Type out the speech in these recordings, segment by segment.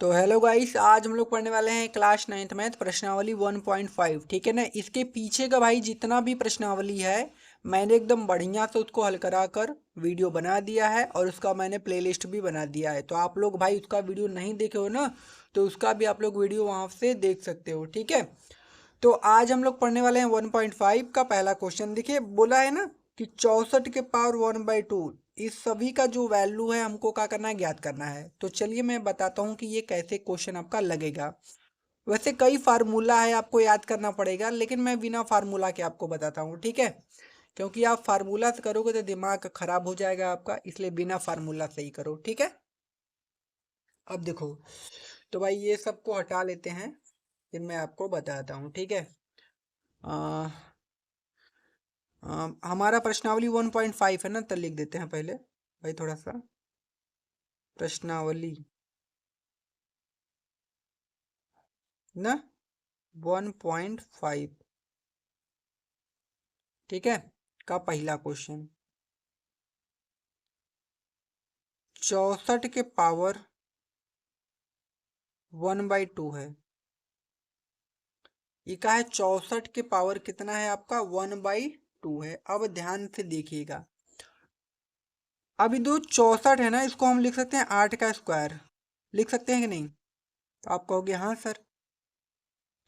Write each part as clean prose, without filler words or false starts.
तो hello guys, आज हम लोग पढ़ने वाले हैं क्लास 9th मैथ प्रश्नावली 1.5। ठीक है ना। इसके पीछे का भाई जितना भी प्रश्नावली है मैंने एकदम बढ़िया से उसको हल करा कर वीडियो बना दिया है और उसका मैंने प्लेलिस्ट भी बना दिया है। तो आप लोग भाई उसका वीडियो नहीं देखे हो ना, तो उसका भी आप लोग वीडियो वहाँ से देख सकते हो। ठीक है। तो आज हम लोग पढ़ने वाले हैं 1.5 का पहला क्वेश्चन। देखिए बोला है ना कि 64 के पावर 1/2 इस सभी का जो वैल्यू है हमको क्या करना है, ज्ञात करना है। तो चलिए मैं बताता हूँ कि ये कैसे क्वेश्चन आपका लगेगा। वैसे कई फार्मूला है, आपको याद करना पड़ेगा, लेकिन मैं बिना फार्मूला के आपको बताता हूँ। ठीक है। क्योंकि आप फार्मूला से करोगे तो दिमाग खराब हो जाएगा आपका, इसलिए बिना फार्मूला से ही करो। ठीक है। अब देखो, तो भाई ये सबको हटा लेते हैं, फिर मैं आपको बताता हूँ। ठीक है। आ, हमारा प्रश्नावली 1.5 है ना, तो लिख देते हैं पहले भाई थोड़ा सा। प्रश्नावली ना 1.5, ठीक है, का पहला क्वेश्चन। 64 के पावर 1/2 है। ये का है 64 के पावर कितना है आपका, 1/2 है। अब ध्यान से देखिएगा, अभी दो 64 है ना, इसको हम लिख सकते हैं 8 का स्क्वायर। लिख सकते हैं कि नहीं? तो आप कहोगे हाँ सर।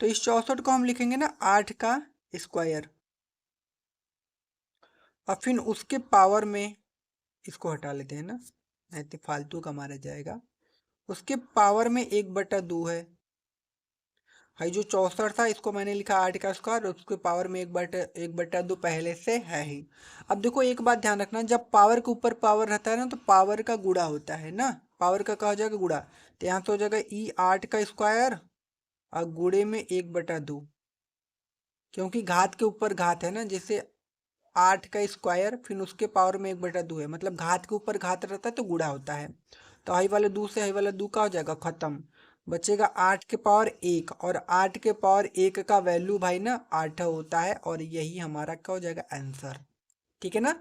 तो इस 64 को हम लिखेंगे ना 8 का स्क्वायर, और फिर उसके पावर में इसको हटा लेते हैं ना, नहीं तो फालतू का मारा जाएगा। उसके पावर में 1/2 है। भाई जो 64 था इसको मैंने लिखा 8 का स्क्वायर, उसके पावर में 1/2 पहले से है ही। अब देखो एक बात ध्यान रखना, जब पावर के ऊपर पावर रहता है ना, तो पावर का गुणा होता है ना। पावर का कहा जाएगा गुणा, तो यहाँ तो हो जाएगा E8 का स्क्वायर और गुणे में 1/2, क्योंकि घात के ऊपर घात है ना। जैसे 8 का स्क्वायर फिर उसके पावर में 1/2 है, मतलब घात के ऊपर घात रहता है तो गुणा होता है। तो हाई वाले 2 से हाई वाला 2 का हो जाएगा खत्म। बचेगा 8 के पावर 1, और 8 के पावर 1 का वैल्यू भाई ना 8 होता है, और यही हमारा क्या हो जाएगा, आंसर। ठीक है ना।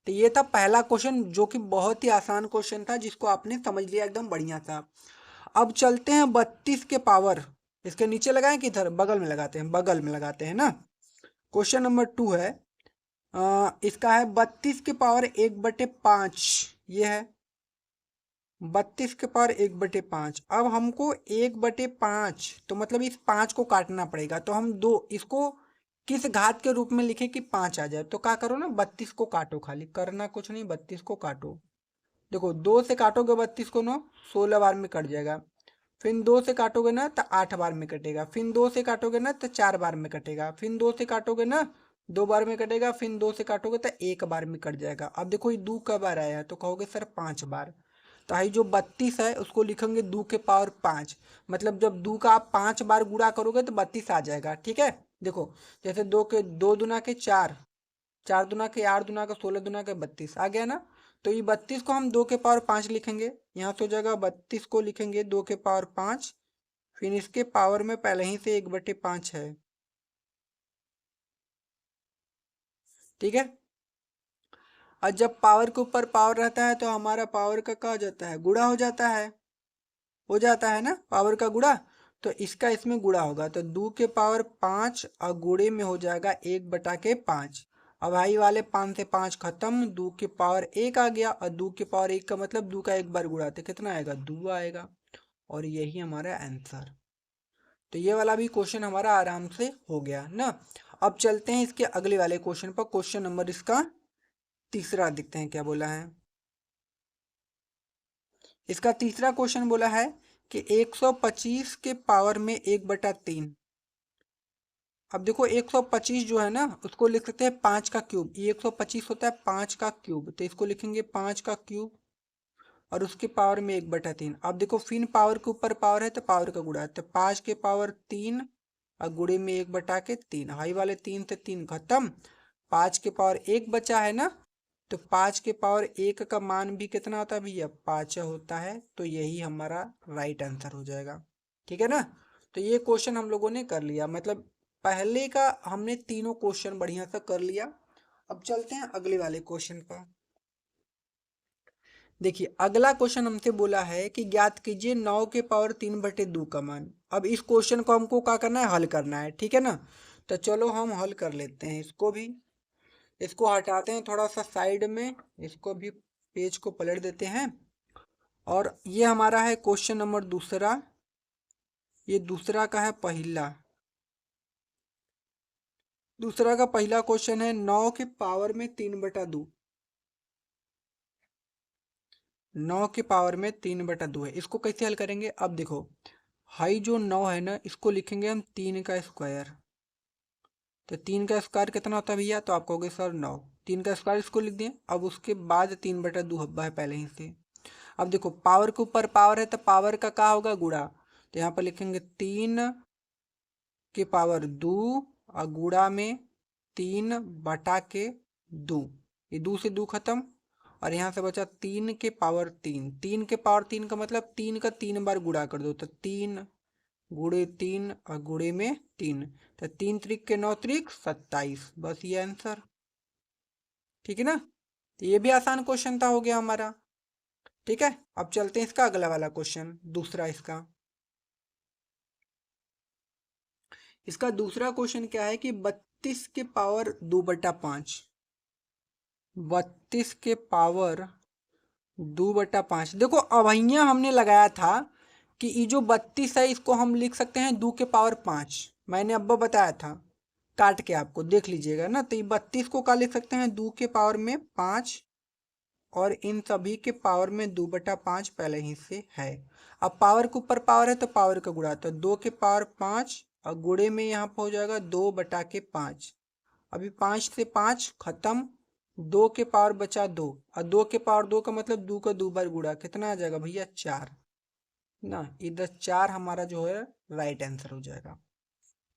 तो ये था पहला क्वेश्चन, जो कि बहुत ही आसान क्वेश्चन था, जिसको आपने समझ लिया एकदम बढ़िया था। अब चलते हैं 32 के पावर, इसके नीचे लगाएं कि इधर बगल में लगाते हैं, बगल में लगाते हैं ना। क्वेश्चन नंबर 2 है, इसका है 32 के पावर 1/5। ये है 32 के पावर 1/5। अब हमको 1/5, तो मतलब इस 5 को काटना पड़ेगा। तो हम दो इसको किस घात के रूप में लिखे कि 5 आ जाए। तो क्या करो ना, 32 को काटो, खाली करना कुछ नहीं, 32 को काटो। देखो 2 से काटोगे 32 को ना, 16 बार में कट जाएगा। फिर 2 से काटोगे ना तो 8 बार में कटेगा। फिर 2 से काटोगे ना तो 4 बार में कटेगा। फिर 2 से काटोगे ना 2 बार में कटेगा। फिर 2 से काटोगे तो 1 बार में कट जाएगा। अब देखो ये 2 कब बार आया है, तो कहोगे सर 5 बार। तो भाई जो 32 है उसको लिखेंगे 2 के पावर 5, मतलब जब 2 का आप 5 बार गुणा करोगे तो 32 आ जाएगा। ठीक है। देखो जैसे 2 के 2 दुना के 4, 4 दुना के 8 दुना का 16 दुना के 32 आ गया ना। तो ये 32 को हम 2 के पावर 5 लिखेंगे। यहाँ तो जगह 32 को लिखेंगे 2 के पावर 5, फिर इसके पावर में पहले ही से 1/5 है। ठीक है। और जब पावर के ऊपर पावर रहता है तो हमारा पावर का क्या हो जाता है, गुणा हो जाता है। हो जाता है ना पावर का गुणा। तो इसका इसमें गुणा होगा, तो 2 के पावर 5 और गुणे में हो जाएगा 1/5। अब भाई वाले 5 से 5 खत्म, 2 के पावर 1 आ गया, और 2 के पावर 1 का मतलब 2 का एक बार गुणा तो कितना आएगा, 2 आएगा। और यही हमारा आंसर। तो ये वाला भी क्वेश्चन हमारा आराम से हो गया ना। अब चलते हैं इसके अगले वाले क्वेश्चन पर। क्वेश्चन नंबर इसका तीसरा देखते हैं क्या बोला है। इसका तीसरा क्वेश्चन बोला है कि 125 के पावर में 1/3। अब देखो 125 जो है ना, उसको लिख सकते हैं 5 का क्यूब। ये 125 होता है 5 का क्यूब, तो इसको लिखेंगे 5 का क्यूब, और उसके पावर में 1/3। अब देखो फिर पावर के ऊपर पावर है तो पावर का गुणा है, तो 5 के पावर 3 और गुणे में 1/3। हाई वाले 3 से 3 खत्म, 5 के पावर 1 बचा है ना। तो 5 के पावर 1 का मान भी कितना होता है भैया, 5 होता है। तो यही हमारा राइट आंसर हो जाएगा। ठीक है ना। तो ये क्वेश्चन हम लोगों ने कर लिया, मतलब पहले का हमने तीनों क्वेश्चन बढ़िया सा कर लिया। अब चलते हैं अगले वाले क्वेश्चन पर। देखिए अगला क्वेश्चन हमसे बोला है कि ज्ञात कीजिए 9 के पावर 3/2 का मान। अब इस क्वेश्चन को हमको क्या करना है, हल करना है, ठीक है ना। तो चलो हम हल कर लेते हैं इसको भी। इसको हटाते हैं थोड़ा सा साइड में, इसको भी पेज को पलट देते हैं। और ये हमारा है क्वेश्चन नंबर दूसरा, ये दूसरा का है पहला। दूसरा का पहला क्वेश्चन है 9 के पावर में 3/2। 9 के पावर में 3/2 है, इसको कैसे हल करेंगे। अब देखो हाई जो 9 है ना, इसको लिखेंगे हम 3 का स्क्वायर। तो 3 का स्क्वायर कितना होता है भैया, तो आप कहोगे सर 9। 3 का स्क्वायर इसको लिख दिए। अब उसके बाद 3/2 हब्बा है पहले ही से। अब देखो पावर के ऊपर पावर है तो पावर का क्या होगा, गुणा। तो यहाँ पर लिखेंगे 3 के पावर 2 और गुणा में 3/2। ये 2 से 2 खत्म, और यहाँ से बचा 3 के पावर 3। 3 के पावर 3 का मतलब 3 का 3 बार गुणा कर दो, तो 3 गुणे 3 और गुणे में 3। तो 3 त्रिक के 9 त्रिक 27, बस ये आंसर, ठीक है ना। तो ये भी आसान क्वेश्चन था, हो गया हमारा। ठीक है, अब चलते हैं इसका अगला वाला क्वेश्चन, दूसरा इसका। इसका दूसरा क्वेश्चन क्या है कि 32 के पावर 2/5। 32 के पावर 2/5। देखो अब यहाँ हमने लगाया था कि ये जो 32 है इसको हम लिख सकते हैं 2 के पावर 5। मैंने अब बताया था, काट के आपको देख लीजिएगा ना। तो ये 32 को क्या लिख सकते हैं, 2 के पावर में 5, और इन सभी के पावर में 2/5 पहले ही से है। अब पावर के ऊपर पावर है तो पावर का गुणा, तो 2 के पावर 5 और गुणे में यहाँ पर हो जाएगा 2/5। अभी 5 से 5 खत्म, 2 के पावर बचा 2, और 2 के पावर 2 का मतलब 2 का 2 बार गुणा, कितना आ जाएगा भैया 4 ना। इधर 4 हमारा जो है राइट आंसर हो जाएगा।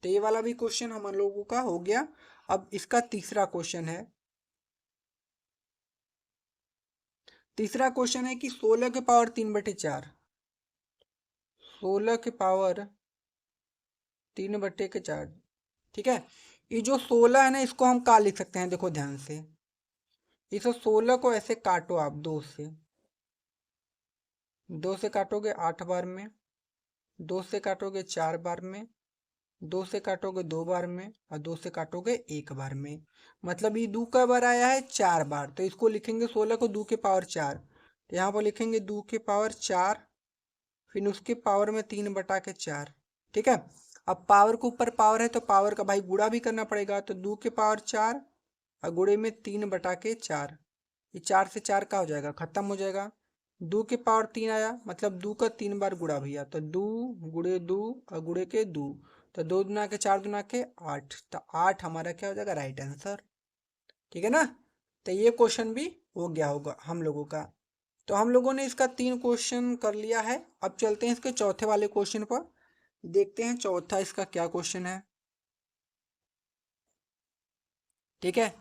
तो ये वाला भी क्वेश्चन हम लोगों का हो गया। अब इसका तीसरा क्वेश्चन है। तीसरा क्वेश्चन है कि 16 के पावर 3/4। 16 के पावर 3/4, ठीक है। ये जो 16 है ना, इसको हम क्या लिख सकते हैं, देखो ध्यान से। इस 16 को ऐसे काटो आप 2 से। 2 से काटोगे 8 बार में, 2 से काटोगे 4 बार में, 2 से काटोगे 2 बार में, और 2 से काटोगे 1 बार में। मतलब ये 2 का बार आया है 4 बार, तो इसको लिखेंगे 16 को 2 के पावर 4। तो यहाँ पर लिखेंगे 2 के पावर 4, फिर उसके पावर में 3/4, ठीक है। अब पावर के ऊपर पावर है तो पावर का भाई गुणा भी करना पड़ेगा, तो 2 के पावर 4 और गुणे में 3/4। ये 4 से 4 का हो जाएगा, खत्म हो जाएगा। 2 के पावर 3 आया, मतलब 2 का 3 बार गुणा भैया, तो 2 गुणे 2 और गुणे के 2, तो 2 दुना के 4 दुना के 8, तो 8 हमारा क्या हो जाएगा, राइट आंसर, ठीक है ना। तो ये क्वेश्चन भी हो गया होगा हम लोगों का। तो हम लोगों ने इसका 3 क्वेश्चन कर लिया है। अब चलते हैं इसके चौथे वाले क्वेश्चन पर, देखते हैं चौथा इसका क्या क्वेश्चन है, ठीक है।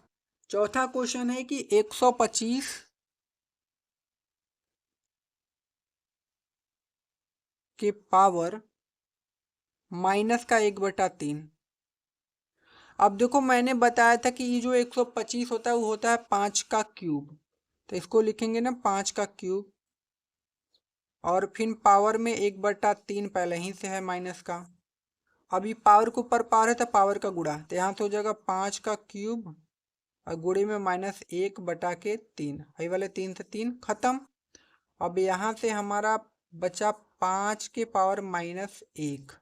चौथा क्वेश्चन है कि 125 के पावर माइनस का 1/3। अब देखो मैंने बताया था कि ये जो 125 होता है वो होता है 5 का क्यूब। तो इसको लिखेंगे ना 5 का क्यूब, और फिर पावर में 1/3 पहले ही से है माइनस का। अभी पावर के ऊपर पावर है तो पावर का गुणा, तो यहाँ से हो जाएगा 5 का क्यूब और गुणे में -1/3। ये वाले 3 से 3 खत्म। अब यहाँ से हमारा बचा 5 के पावर -1।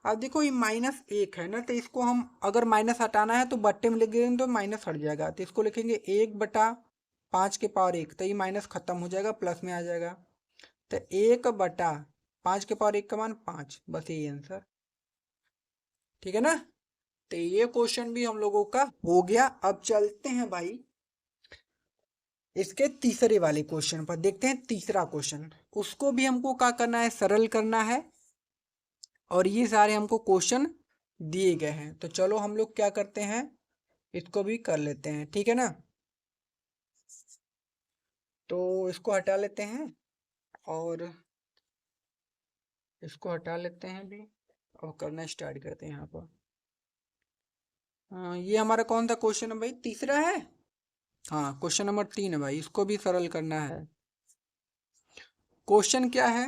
अब देखो ये -1 है ना, तो इसको हम अगर माइनस हटाना है तो बट्टे में लिख देंगे तो माइनस हट जाएगा, तो इसको लिखेंगे 1/5 के पावर 1। तो ये माइनस खत्म हो जाएगा, प्लस में आ जाएगा। तो 1/5 के पावर 1 का मान 5, बस यही आंसर, ठीक है ना। तो ये क्वेश्चन भी हम लोगों का हो गया। अब चलते हैं भाई इसके तीसरे वाले क्वेश्चन पर, देखते हैं तीसरा क्वेश्चन। उसको भी हमको क्या करना है, सरल करना है, और ये सारे हमको क्वेश्चन दिए गए हैं। तो चलो हम लोग क्या करते हैं, इसको भी कर लेते हैं, ठीक है ना। तो इसको हटा लेते हैं, और इसको हटा लेते हैं भी, और करना स्टार्ट करते हैं यहाँ पर। हाँ, ये हमारा कौन सा क्वेश्चन है भाई, तीसरा है। हाँ क्वेश्चन नंबर 3 है भाई, इसको भी सरल करना है। क्वेश्चन क्या है,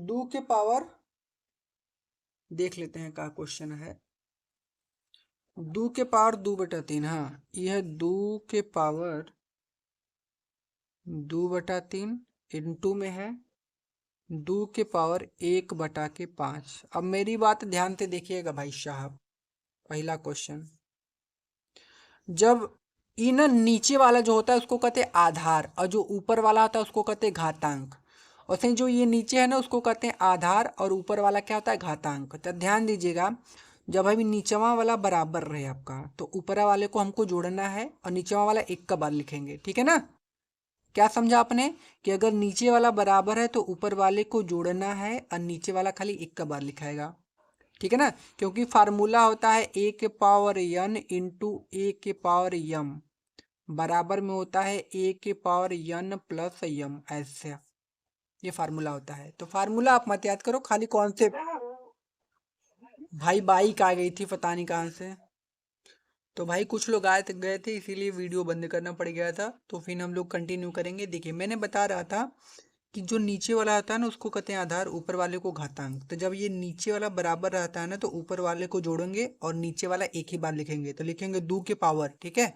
2 के पावर, देख लेते हैं क्या क्वेश्चन है। 2 के पावर 2/3, हाँ यह 2 के पावर 2/3 इंटू में है 2 के पावर 1/5। अब मेरी बात ध्यान से देखिएगा भाई साहब, पहला क्वेश्चन, जब इन नीचे वाला जो होता है उसको कहते हैं आधार, और जो ऊपर वाला होता है उसको कहते हैं घातांक। और सही जो ये नीचे है ना उसको कहते हैं आधार, और ऊपर वाला क्या होता है घातांक। तो ध्यान दीजिएगा, जब अभी नीचवा वाला बराबर रहे आपका तो ऊपर वाले को हमको जोड़ना है, और नीचवा वाला एक का बार लिखेंगे, ठीक है ना। क्या समझा आपने कि अगर नीचे वाला बराबर है तो ऊपर वाले को जोड़ना है, और नीचे वाला खाली एक का बार लिखाएगा, ठीक है ना। क्योंकि फार्मूला होता है ए के पावर n इंटू ए के पावर m बराबर में होता है ए के पावर n प्लस m, ऐसे ये फार्मूला होता है। तो फार्मूला आप मत याद करो, खाली कॉन्सेप्ट। भाई बाइक आ गई थी पता नहीं कहाँ से, तो भाई कुछ लोग आए गए थे इसीलिए वीडियो बंद करना पड़ गया था। तो फिर हम लोग कंटिन्यू करेंगे। देखिए मैंने बता रहा था कि जो नीचे वाला होता है ना उसको कहते हैं आधार, ऊपर वाले को घातांक। तो जब ये नीचे वाला बराबर रहता है ना तो ऊपर वाले को जोड़ेंगे और नीचे वाला एक ही बार लिखेंगे, तो लिखेंगे 2 के पावर, ठीक है।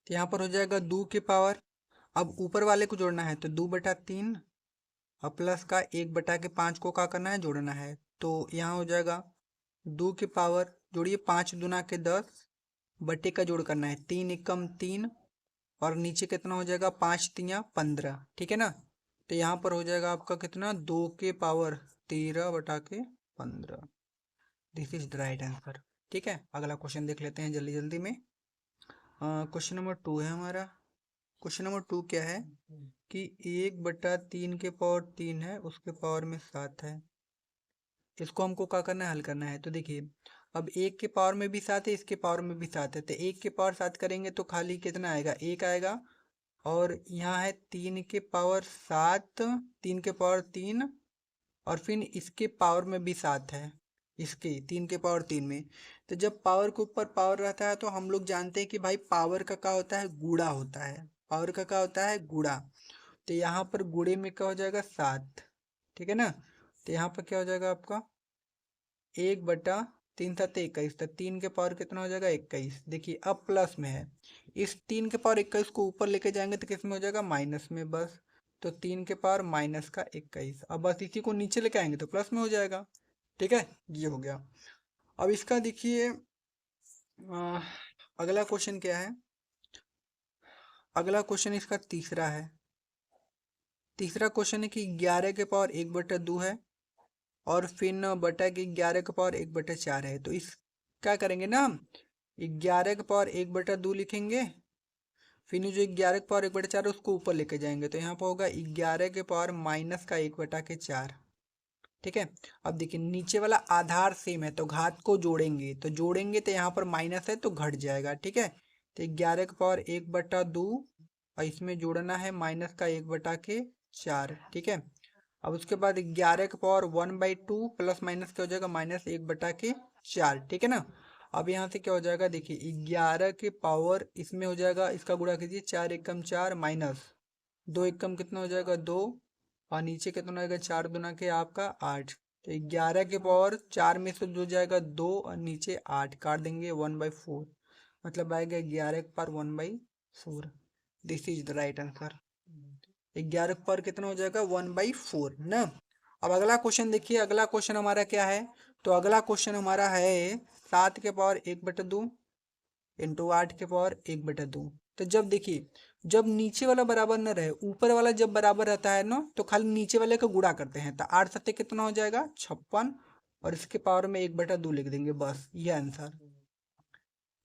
तो यहाँ पर हो जाएगा 2 के पावर, अब ऊपर वाले को जोड़ना है तो 2/3 और प्लस का 1/5 को क्या करना है जोड़ना है। तो यहाँ हो जाएगा 2 के पावर, जोड़िए 5 दूना के 10 बटे का जोड़ करना है, 3 एकम 3 और नीचे कितना हो जाएगा 5 तिया 15, ठीक है ना। तो यहाँ पर हो जाएगा आपका कितना 2 के power 13/15। This is the right answer, ठीक है। अगला क्वेश्चन देख लेते हैं जल्दी जल्दी में। क्वेश्चन नंबर 2 है हमारा। क्वेश्चन नंबर 2 क्या है कि 1/3 के पावर 3 है, उसके पावर में 7 है। इसको हमको क्या करना है हल करना है। तो देखिए अब 1 के पावर में भी 7 है, इसके पावर में भी 7 है, तो 1 के पावर 7 करेंगे तो खाली कितना आएगा 1 आएगा। और यहाँ है 3 के पावर 7, 3 के पावर 3 और फिर इसके पावर में भी 7 है, इसके 3 के पावर 3 में। तो जब पावर के ऊपर पावर रहता है तो हम लोग जानते हैं कि भाई पावर का क्या होता है गुणा होता है, पावर का क्या होता है गुणा। तो यहाँ पर गुणे में क्या हो जाएगा 7, ठीक है ना। तो यहाँ पर क्या हो जाएगा आपका 1/3 था तो 21, तो 3 के पावर कितना हो जाएगा 21। देखिए अब प्लस में है, इस 3 के पावर 21 को ऊपर लेके जाएंगे तो किस में हो जाएगा माइनस में बस। तो 3 के पावर माइनस का 21, अब बस इसी को नीचे लेके आएंगे तो प्लस में हो जाएगा, ठीक है। ये हो गया। अब इसका देखिए अगला क्वेश्चन क्या है। अगला क्वेश्चन इसका तीसरा है। तीसरा क्वेश्चन है कि 11 के पावर 1/2 है और फिर बटा के 11 का पावर 1/4 है। तो इस क्या करेंगे ना हम 11 का पावर 1/2 लिखेंगे, फिर जो 11 का पावर 1/4 है उसको ऊपर लेके जाएंगे तो यहाँ पर होगा 11 के पावर माइनस का 1/4, ठीक है। अब देखिए नीचे वाला आधार सेम है तो घात को जोड़ेंगे, तो जोड़ेंगे तो यहाँ पर माइनस है तो घट जाएगा, ठीक है। तो 11 का पावर 1/2 और इसमें जोड़ना है माइनस का 1/4, ठीक है। अब उसके बाद 11 का पावर 1/2 प्लस माइनस क्या हो जाएगा माइनस 1/4, ठीक है ना। अब यहाँ से क्या हो जाएगा देखिए 11 के पावर इसमें हो जाएगा, इसका गुणा कीजिए 4 एकम 4 माइनस 2 एकम कितना हो जाएगा 2 और नीचे कितना होगा 4 दूना के आपका 8। तो 11 के पावर 4 में से जो जाएगा 2 और नीचे 8 काट देंगे 1/4, मतलब आएगा 11 के power 1/4। This is the right answer. 11 पर कितना हो जाएगा 1/4 ना। अब अगला क्वेश्चन देखिए, अगला क्वेश्चन हमारा क्या है। तो अगला क्वेश्चन हमारा है 7 के पावर 1/2 इंटू 8 के पावर 1/2। तो जब देखिए जब नीचे वाला बराबर न रहे ऊपर वाला जब बराबर रहता है ना तो खाली नीचे वाले का गुणा करते हैं, तो 8 सत्ते कितना हो जाएगा 56 और इसके पावर में 1/2 लिख देंगे, बस ये आंसर।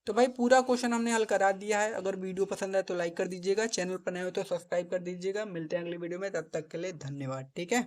तो भाई पूरा क्वेश्चन हमने हल करा दिया है। अगर वीडियो पसंद आए तो लाइक कर दीजिएगा, चैनल पर नए हो तो सब्सक्राइब कर दीजिएगा। मिलते हैं अगली वीडियो में, तब तक के लिए धन्यवाद, ठीक है।